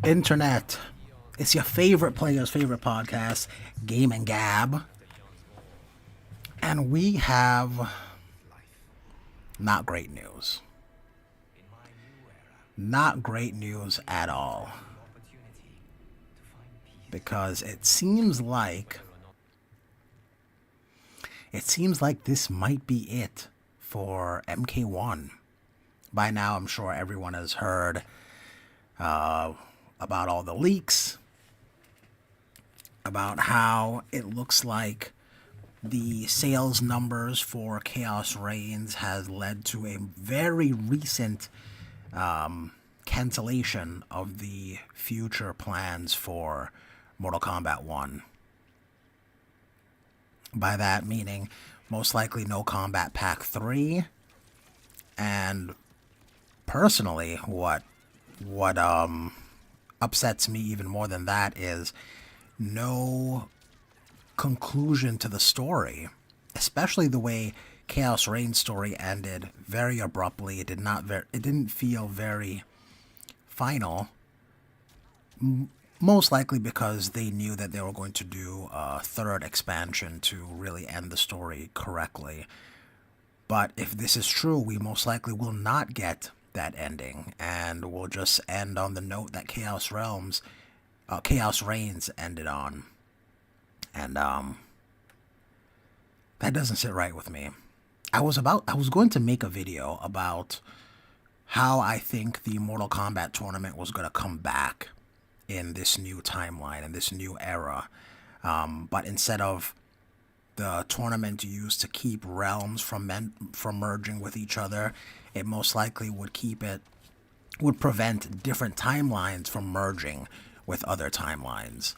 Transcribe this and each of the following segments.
Internet. It's your favorite player's favorite podcast, Game and Gab. And we have not great news. Not great news at all. Because it seems like this might be it for MK1. By now, I'm sure everyone has heard about all the leaks, about how it looks like the sales numbers for Chaos Reigns has led to a very recent cancellation of the future plans for Mortal Kombat 1. By that meaning, most likely no Combat Pack 3. And personally, what upsets me even more than that is no conclusion to the story, especially the way Chaos Reigns' story ended very abruptly. It didn't feel very final. Most likely because they knew that they were going to do a third expansion to really end the story correctly. But if this is true, we most likely will not get that ending, and we'll just end on the note that Chaos Reigns ended on. And that doesn't sit right with me. I was going to make a video about how I think the Mortal Kombat tournament was going to come back in this new timeline, in this new era. But instead of the tournament used to keep realms from merging with each other, it most likely would prevent different timelines from merging with other timelines,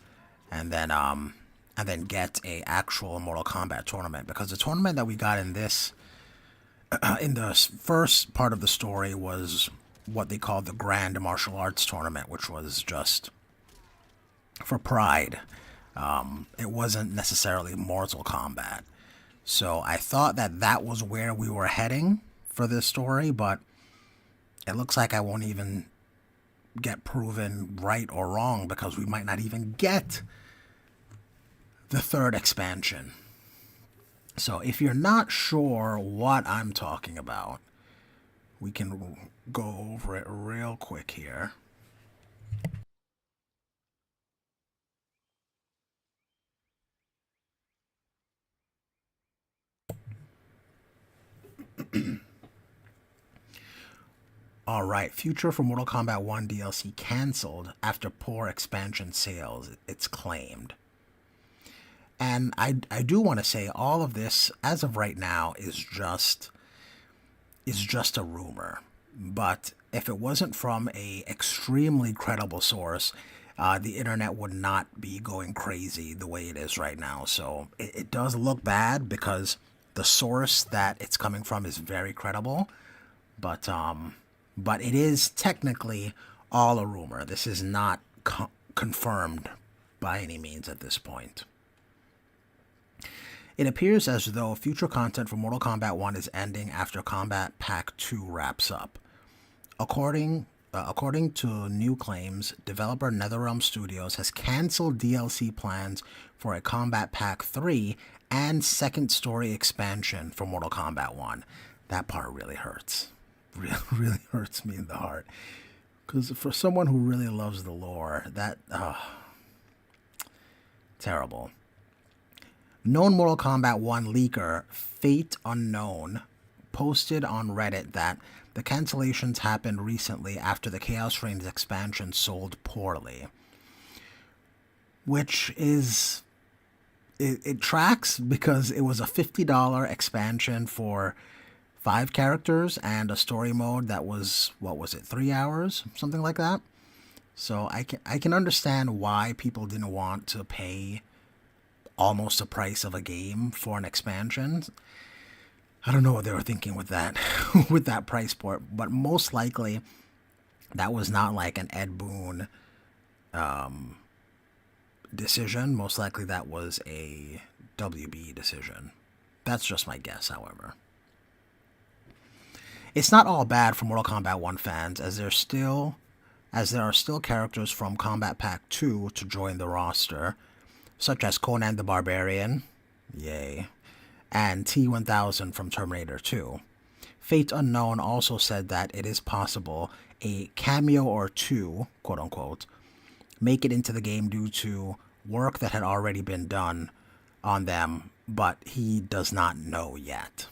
and then get a actual Mortal Kombat tournament. Because the tournament that we got in this in the first part of the story was what they called the Grand Martial Arts Tournament, which was just for pride. It wasn't necessarily Mortal Kombat. So I thought that was where we were heading for this story, but it looks like I won't even get proven right or wrong, because we might not even get the third expansion. So if you're not sure what I'm talking about, we can go over it real quick here. Alright, future for Mortal Kombat 1 DLC cancelled after poor expansion sales, it's claimed. And I do want to say all of this, as of right now, is just a rumor. But if it wasn't from a extremely credible source, the internet would not be going crazy the way it is right now. So it does look bad because the source that it's coming from is very credible, but it is technically all a rumor. This is not confirmed by any means at this point. It appears as though future content for Mortal Kombat 1 is ending after Combat Pack 2 wraps up. According to new claims, developer NetherRealm Studios has canceled DLC plans for a Combat Pack 3 and second story expansion for Mortal Kombat 1. That part really hurts. Really hurts me in the heart. Because for someone who really loves the lore, terrible. Known Mortal Kombat 1 leaker Fate Unknown posted on Reddit that the cancellations happened recently after the Chaos Reigns expansion sold poorly. Which is... It tracks, because it was a $50 expansion for 5 characters and a story mode that was, 3 hours? Something like that. So I can understand why people didn't want to pay almost the price of a game for an expansion. I don't know what they were thinking with that with that price point, but most likely that was not like an Ed Boon decision. Most likely that was a WB decision. That's just my guess, however. It's not all bad for Mortal Kombat 1 fans, as as there are still characters from Combat Pack 2 to join the roster, such as Conan the Barbarian, yay, and T-1000 from Terminator 2. Fate Unknown also said that it is possible a cameo or two, quote unquote, make it into the game due to work that had already been done on them, but he does not know yet.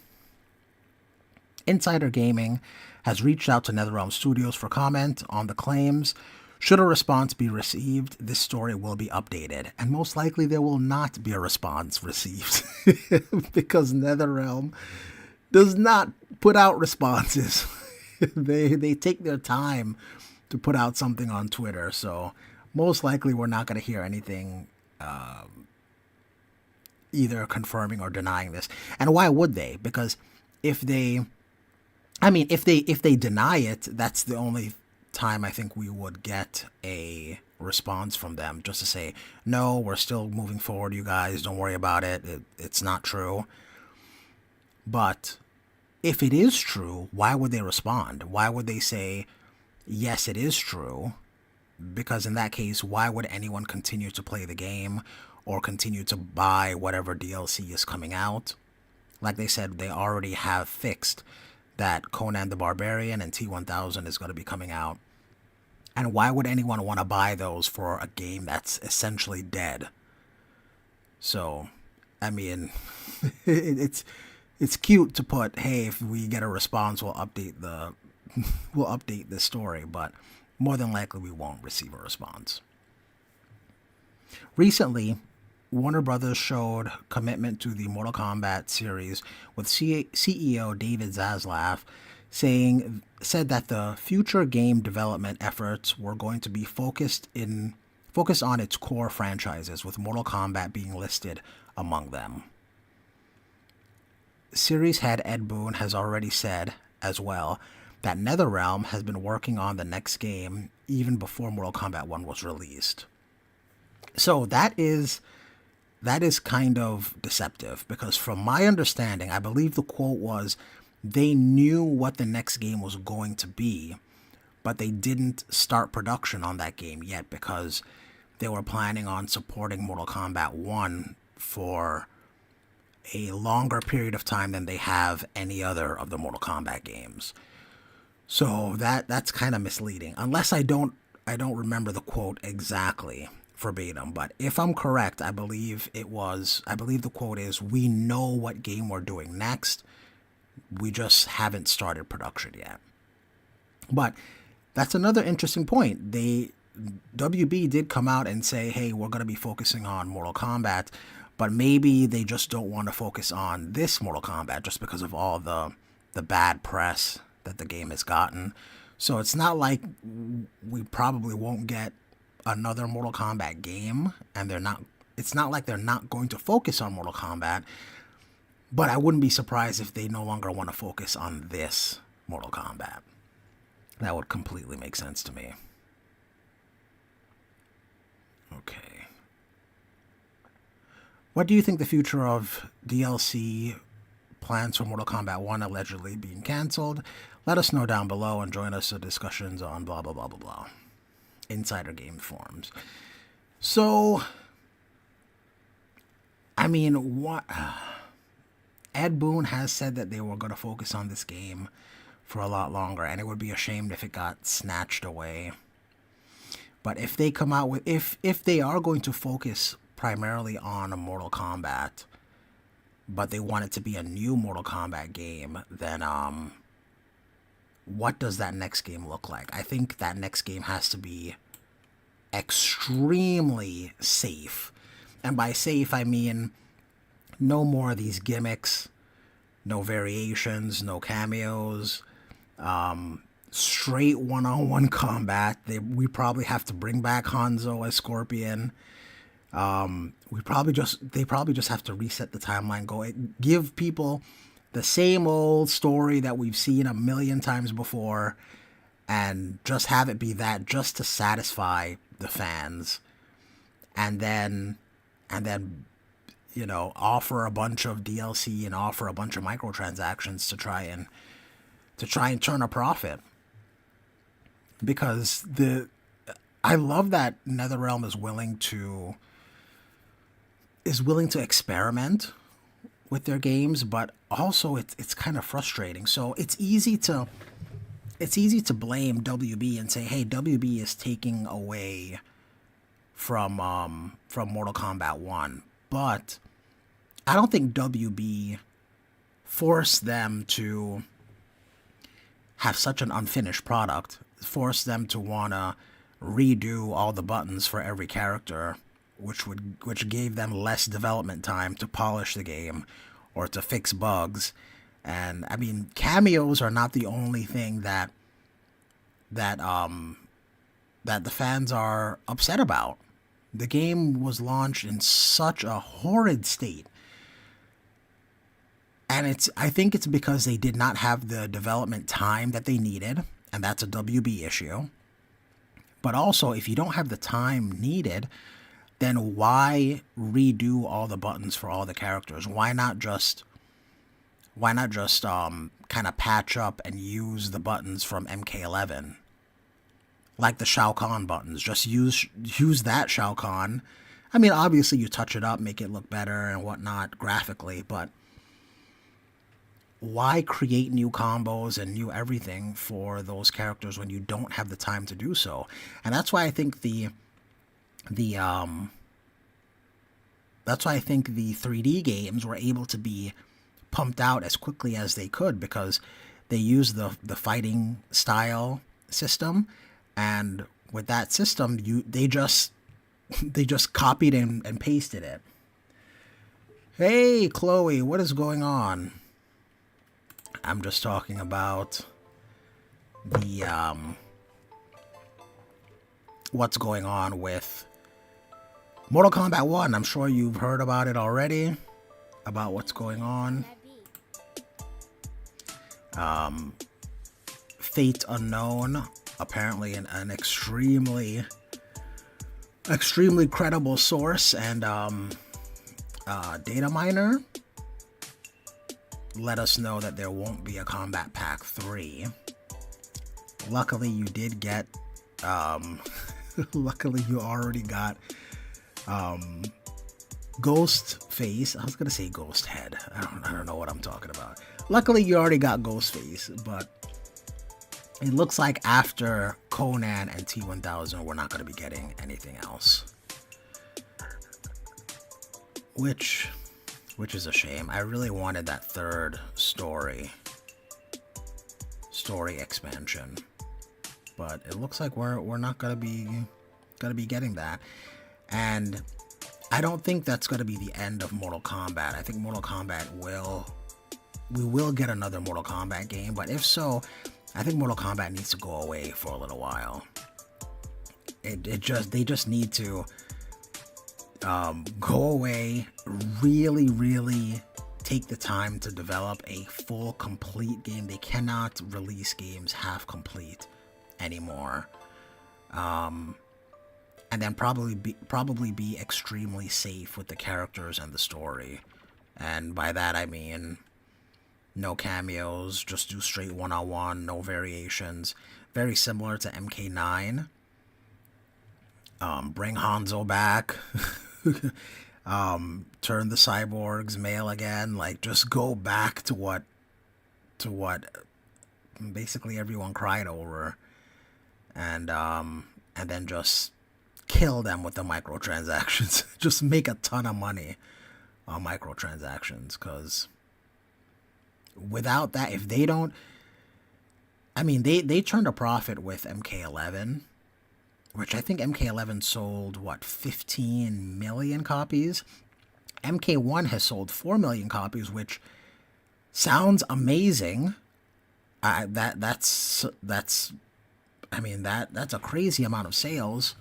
Insider Gaming has reached out to NetherRealm Studios for comment on the claims. Should a response be received, this story will be updated, and most likely there will not be a response received because NetherRealm does not put out responses. They take their time to put out something on Twitter, so most likely we're not going to hear anything either confirming or denying this. And why would they? Because if they deny it, that's the only time I think we would get a response from them, just to say, no, we're still moving forward, you guys, don't worry about it, it's not true. But if it is true, why would they respond? Why would they say, yes, it is true? Because in that case, why would anyone continue to play the game or continue to buy whatever DLC is coming out? Like they said, they already have fixed that Conan the Barbarian and T-1000 is going to be coming out. And why would anyone want to buy those for a game that's essentially dead? So, I mean, it's cute to put, hey, if we get a response, we'll update the story, but more than likely we won't receive a response. Recently, Warner Brothers showed commitment to the Mortal Kombat series with CEO David Zaslav said that the future game development efforts were going to be focused on its core franchises, with Mortal Kombat being listed among them. Series head Ed Boon has already said, as well, that NetherRealm has been working on the next game even before Mortal Kombat 1 was released. So that is kind of deceptive, because from my understanding, I believe the quote was, they knew what the next game was going to be, but they didn't start production on that game yet because they were planning on supporting Mortal Kombat 1 for a longer period of time than they have any other of the Mortal Kombat games. So that's kind of misleading, unless I don't remember the quote exactly verbatim, but if I'm correct, I believe the quote is, we know what game we're doing next, we just haven't started production yet. But that's another interesting point. WB did come out and say, hey, we're going to be focusing on Mortal Kombat, but maybe they just don't want to focus on this Mortal Kombat just because of all the bad press that the game has gotten. So it's not like we probably won't get another Mortal Kombat game, and it's not like they're not going to focus on Mortal Kombat, but I wouldn't be surprised if they no longer want to focus on this Mortal Kombat. That would completely make sense to me. Okay. What do you think the future of DLC plans for Mortal Kombat 1 allegedly being cancelled? Let us know down below and join us in discussions on blah, blah, blah, blah, blah. Insider Game forums. So, I mean, what... Ed Boon has said that they were going to focus on this game for a lot longer, and it would be a shame if it got snatched away. But if they come out with... If they are going to focus primarily on a Mortal Kombat, but they want it to be a new Mortal Kombat game, then what does that next game look like? I think that next game has to be extremely safe. And by safe, I mean no more of these gimmicks, no variations, no cameos, straight one-on-one combat. We probably have to bring back Hanzo as Scorpion. They probably just have to reset the timeline, give people the same old story that we've seen a million times before, and just have it be that, just to satisfy the fans, and then offer a bunch of DLC and offer a bunch of microtransactions to try and turn a profit. because I love that NetherRealm is willing to experiment with their games, but also it's kind of frustrating. So it's easy to blame WB and say, hey, WB is taking away from Mortal Kombat 1, but I don't think WB forced them to have such an unfinished product, forced them to wanna redo all the buttons for every character, which gave them less development time to polish the game or to fix bugs. And I mean, cameos are not the only thing that the fans are upset about. The game was launched in such a horrid state. And I think it's because they did not have the development time that they needed, and that's a WB issue. But also, if you don't have the time needed, then why redo all the buttons for all the characters? Why not just kind of patch up and use the buttons from MK11? Like the Shao Kahn buttons. Just use that Shao Kahn. I mean, obviously you touch it up, make it look better and whatnot graphically, but why create new combos and new everything for those characters when you don't have the time to do so? And that's why I think the 3D games were able to be pumped out as quickly as they could, because they used the fighting style system, and with that system they just copied and pasted it. Hey Chloe, what is going on? I'm just talking about the what's going on with Mortal Kombat 1. I'm sure you've heard about it already, about what's going on. Fate Unknown, apparently an extremely credible source and data miner, let us know that there won't be a Combat Pack 3. Luckily you did get luckily you already got Ghost Face. I was gonna say Ghost Head. I don't know what I'm talking about. Luckily you already got Ghost Face, but it looks like after Conan and T1000 we're not gonna be getting anything else, which is a shame. I really wanted that third story expansion, but it looks like we're not gonna be getting that. And I don't think that's gonna be the end of Mortal Kombat. I think Mortal Kombat we will get another Mortal Kombat game, but if so, I think Mortal Kombat needs to go away for a little while. They just need to go away, really take the time to develop a full, complete game. They cannot release games half complete anymore. And then probably be extremely safe with the characters and the story. And by that I mean no cameos, just do straight one-on-one, no variations. Very similar to MK9. Bring Hanzo back. Turn the cyborgs male again. Like, just go back to what basically everyone cried over, and then just kill them with the microtransactions. Just make a ton of money on microtransactions, because without that, if they don't, I mean, they turned a profit with MK11, which I think MK11 sold, what, 15 million copies? MK1 has sold 4 million copies, which sounds amazing. That's a crazy amount of sales,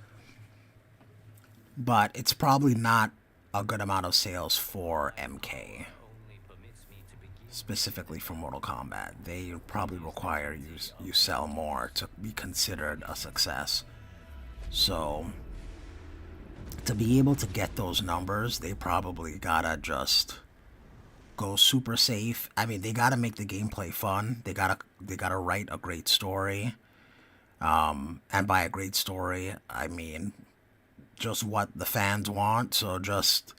but it's probably not a good amount of sales for MK. Specifically for Mortal Kombat, they probably require you sell more to be considered a success. So to be able to get those numbers, they probably gotta just go super safe. I mean, they gotta make the gameplay fun. They gotta write a great story. And by a great story, I mean just what the fans want. So just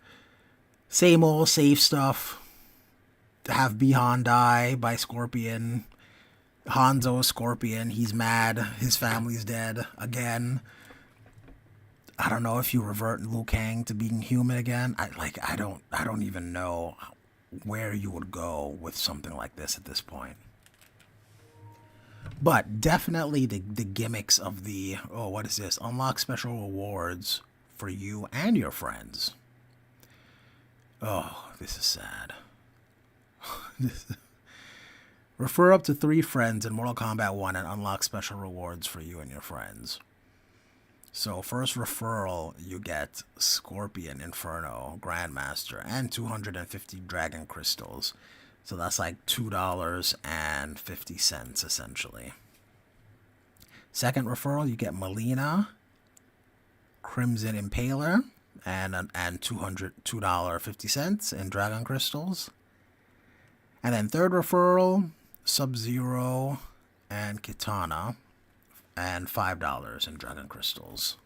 same old safe stuff. Have Bihan die by Scorpion. Hanzo is Scorpion. He's mad. His family's dead again. I don't know if you revert Liu Kang to being human again. I don't even know where you would go with something like this at this point. But definitely the gimmicks of the, oh, what is this? Unlock special rewards for you and your friends. Oh, this is sad. Refer up to 3 friends in Mortal Kombat 1 and unlock special rewards for you and your friends. So first referral, you get Scorpion, Inferno, Grandmaster, and 250 Dragon Crystals. So that's like $2.50 essentially. Second referral, you get Melina, Crimson Impaler, and $2.50 in Dragon Crystals. And then third referral, Sub-Zero and Kitana, and $5 in Dragon Crystals.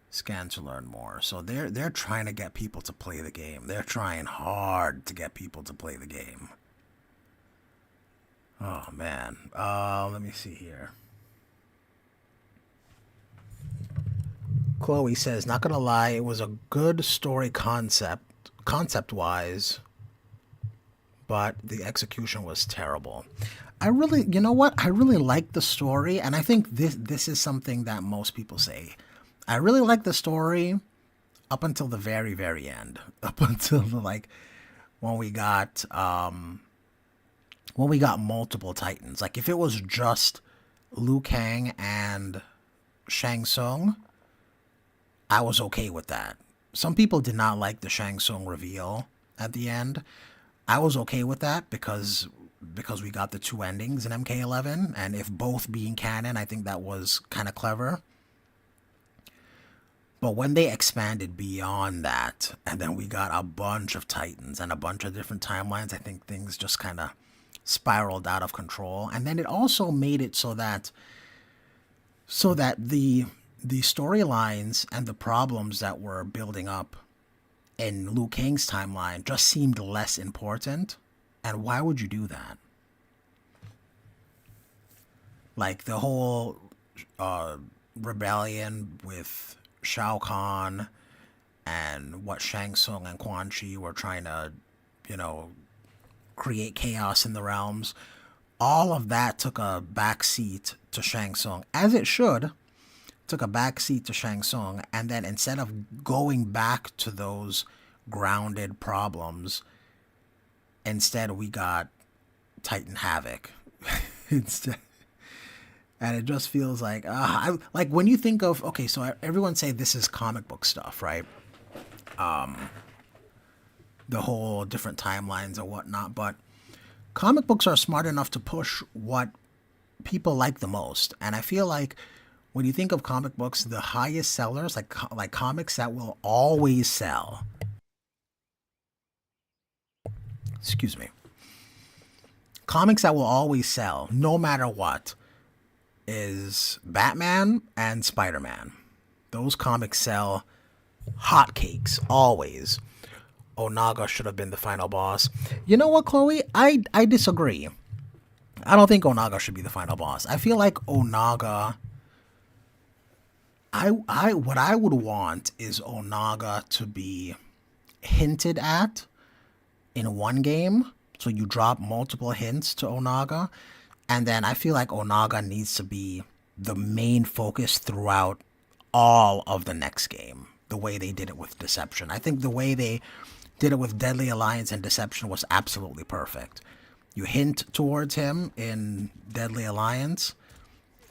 Scan to learn more. So they're trying to get people to play the game. They're trying hard to get people to play the game. Oh man. Let me see here. Chloe says, not gonna lie, it was a good story concept-wise, but the execution was terrible. I really, you know what? I really like the story, and I think this is something that most people say. I really like the story up until the very, very end. Up until when we got multiple Titans. Like if it was just Liu Kang and Shang Tsung, I was okay with that. Some people did not like the Shang Tsung reveal at the end. I was okay with that because we got the 2 endings in MK11, and if both being canon, I think that was kind of clever. But when they expanded beyond that, and then we got a bunch of Titans and a bunch of different timelines, I think things just kind of spiraled out of control. And then it also made it so that the storylines and the problems that were building up in Liu Kang's timeline just seemed less important. And why would you do that? Like the whole rebellion with Shao Kahn and what Shang Tsung and Quan Chi were trying to, create chaos in the realms. All of that took a backseat to Shang Tsung, as it should. Took a backseat to Shang Tsung, and then instead of going back to those grounded problems, instead we got Titan Havoc. Instead. And it just feels like, like when you think of, okay, so everyone say this is comic book stuff, right? The whole different timelines and whatnot, but comic books are smart enough to push what people like the most. And I feel like when you think of comic books, the highest sellers, like comics that will always sell, excuse me, comics that will always sell, no matter what, is Batman and Spider-Man. Those comics sell hotcakes, always. Onaga should have been the final boss. You know what, Chloe? I disagree. I don't think Onaga should be the final boss. I feel like Onaga... what I would want is Onaga to be hinted at in one game. So you drop multiple hints to Onaga. And then I feel like Onaga needs to be the main focus throughout all of the next game, the way they did it with Deception. I think the way they did it with Deadly Alliance and Deception was absolutely perfect. You hint towards him in Deadly Alliance,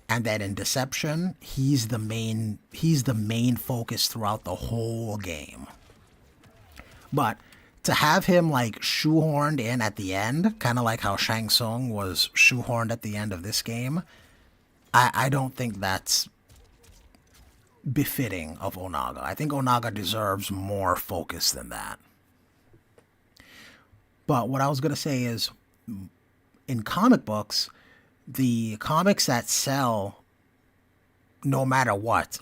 and then in Deception, he's the main focus throughout the whole game. But to have him like shoehorned in at the end, kind of like how Shang Tsung was shoehorned at the end of this game, I don't think that's befitting of Onaga. I think Onaga deserves more focus than that. But what I was going to say is, in comic books, the comics that sell no matter what,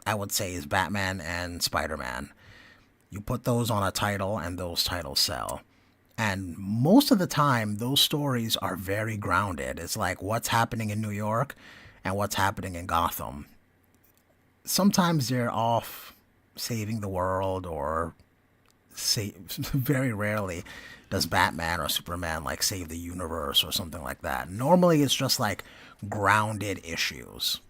I would say, is Batman and Spider-Man. You put those on a title and those titles sell. And most of the time, those stories are very grounded. It's like what's happening in New York and what's happening in Gotham. Sometimes they're off saving the world, or very rarely does Batman or Superman like save the universe or something like that. Normally, it's just like grounded issues.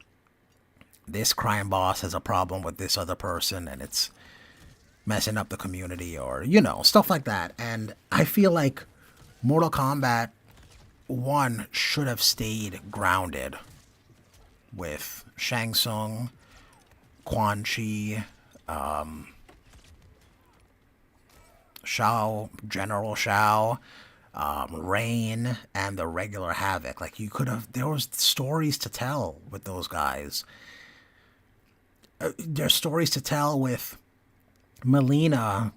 This crime boss has a problem with this other person and it's messing up the community, or, stuff like that. And I feel like Mortal Kombat 1 should have stayed grounded with Shang Tsung, Quan Chi, Shao, General Shao, Rain, and the regular Havoc. Like, there was stories to tell with those guys. There's stories to tell with Melina,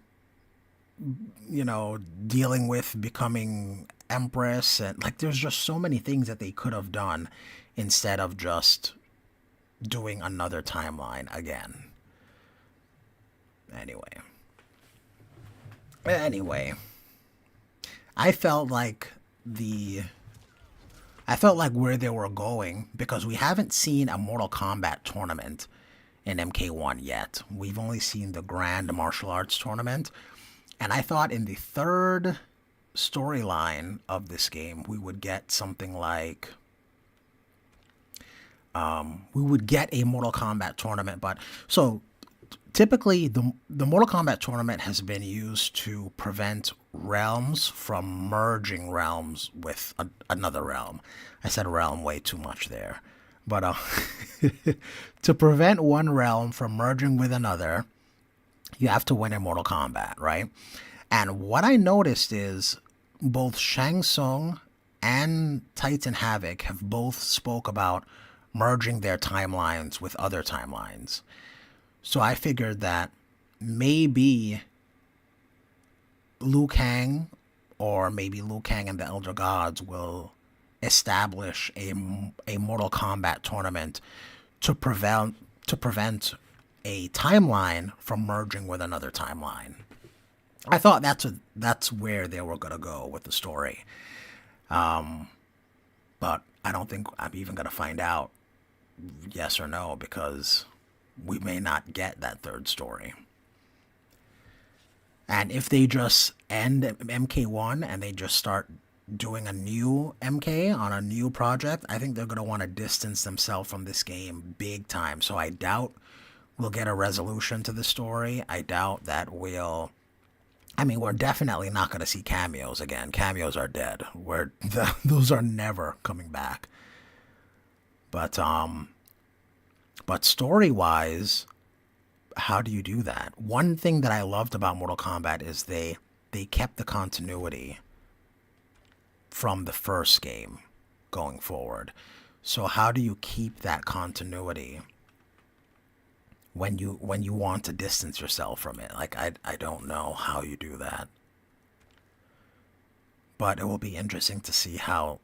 dealing with becoming Empress, and like there's just so many things that they could have done instead of just doing another timeline again. Anyway, I felt like where they were going, because we haven't seen a Mortal Kombat tournament in MK1 yet. We've only seen the Grand Martial Arts Tournament. And I thought in the third storyline of this game, we would get something like... we would get a Mortal Kombat tournament. But so typically the Mortal Kombat tournament has been used to prevent realms from merging realms with another realm. I said realm way too much there. But to prevent one realm from merging with another, you have to win in Mortal Kombat, right? And what I noticed is both Shang Tsung and Titan Havoc have both spoke about merging their timelines with other timelines. So I figured that maybe Liu Kang, or maybe Liu Kang and the Elder Gods, will establish a Mortal Kombat tournament to prevent a timeline from merging with another timeline. I thought that's where they were gonna go with the story, but I don't think I'm even gonna find out yes or no, because we may not get that third story. And if they just end MK1 and they just start doing a new MK on a new project, I think they're going to want to distance themselves from this game big time. So I doubt we'll get a resolution to the story. I doubt that we're definitely not going to see cameos again. Cameos are dead. Those are never coming back. But story-wise, how do you do that? One thing that I loved about Mortal Kombat is they kept the continuity from the first game going forward. So how do you keep that continuity when you want to distance yourself from it? Like, I don't know how you do that. But it will be interesting to see how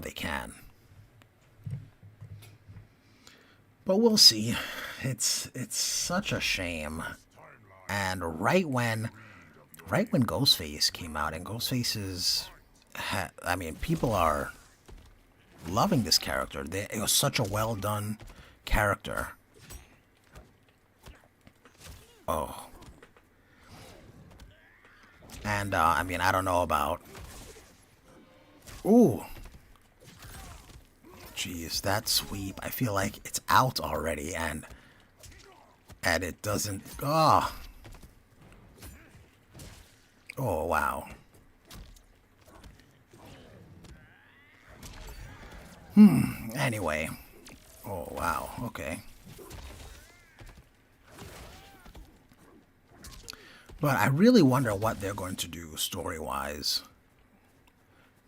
they can. But we'll see. It's such a shame. And right when Ghostface came out, and Ghostface is... people are loving this character. It was such a well done character. Oh. And, I don't know about... Ooh. Jeez, that sweep. I feel like it's out already, and it doesn't... Oh. Oh, wow. Anyway. Oh, wow. Okay. But I really wonder what they're going to do story-wise.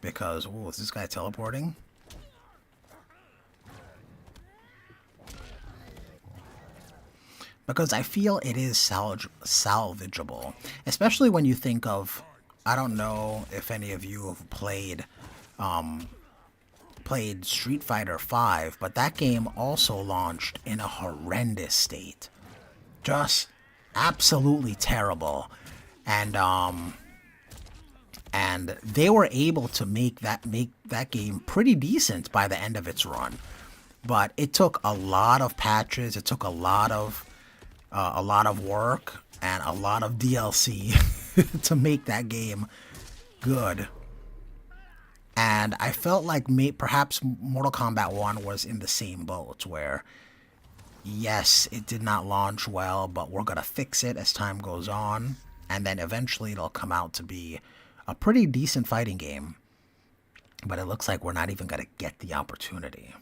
Because, oh, is this guy teleporting? Because I feel it is salvageable. Especially when you think of... I don't know if any of you have played played Street Fighter V, but that game also launched in a horrendous state. Just absolutely terrible. And they were able to make that game pretty decent by the end of its run. But it took a lot of patches, it took a lot of work and a lot of DLC to make that game good. And I felt like perhaps Mortal Kombat 1 was in the same boat, where yes, it did not launch well, but we're gonna fix it as time goes on, and then eventually it'll come out to be a pretty decent fighting game. But it looks like we're not even gonna get the opportunity.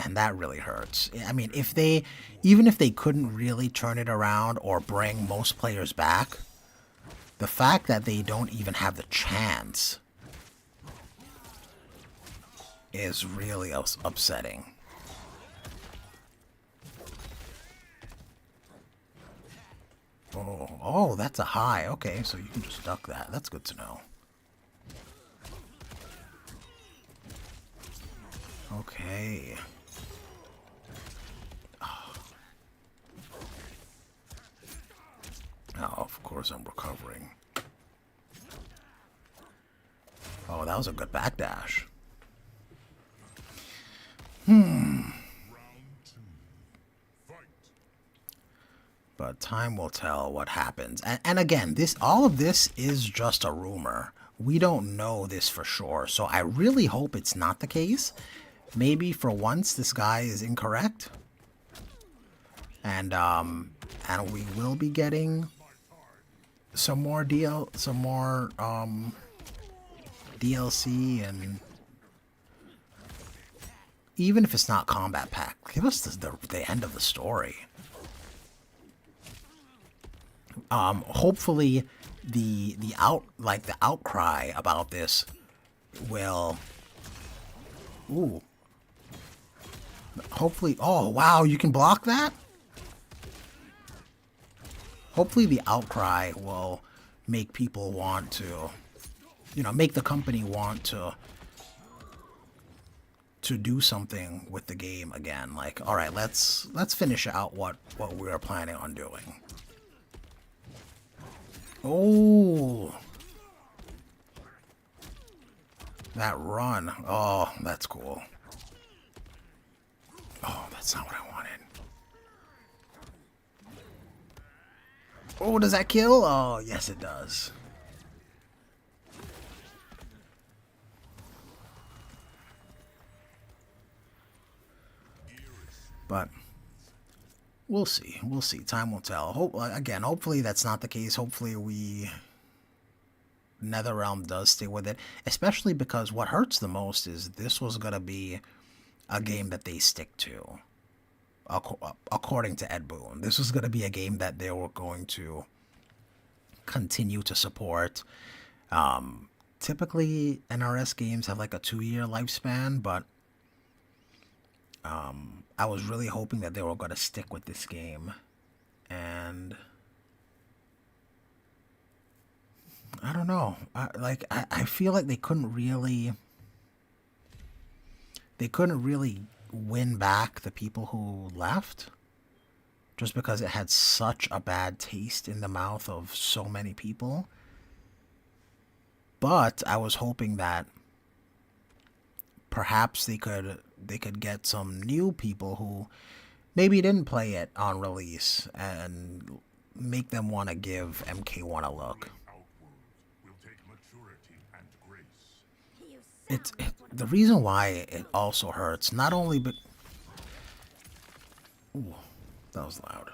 And that really hurts. I mean, even if they couldn't really turn it around or bring most players back, the fact that they don't even have the chance is really upsetting. Oh, that's a high. Okay, so you can just duck that. That's good to know. Okay. Oh, of course I'm recovering. Oh, that was a good backdash. But time will tell what happens. And again, all of this is just a rumor. We don't know this for sure. So I really hope it's not the case. Maybe for once this guy is incorrect. And we will be getting some more DLC, and even if it's not combat pack, give us the end of the story. Hopefully the outcry about this will, hopefully, oh wow, you can block that? Hopefully the outcry will make people want to, make the company want to do something with the game again. Like, all right, let's finish out what we are planning on doing. Oh, that run. Oh, that's cool. Oh, that's not what I wanted. Oh, does that kill? Oh, yes it does. But we'll see. We'll see. Time will tell. Hopefully that's not the case. Hopefully NetherRealm does stay with it. Especially because what hurts the most is this was going to be a game that they stick to. According to Ed Boon. This was going to be a game that they were going to continue to support. Typically, NRS games have like a 2-year lifespan, but I was really hoping that they were going to stick with this game. And I don't know. I feel like they couldn't really win back the people who left, just because it had such a bad taste in the mouth of so many people. But I was hoping that perhaps they could get some new people who maybe didn't play it on release and make them want to give MK1 a look. The reason why it also hurts, not only but... Ooh, that was loud.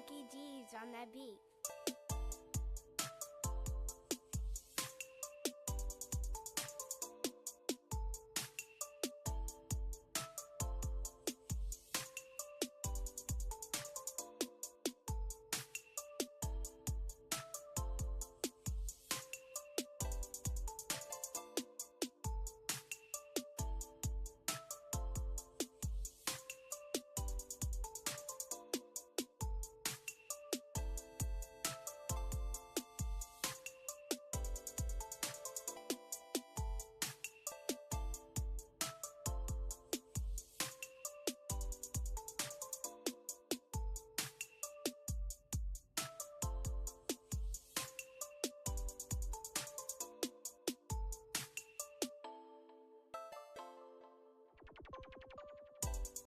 Frankie G's on that beat.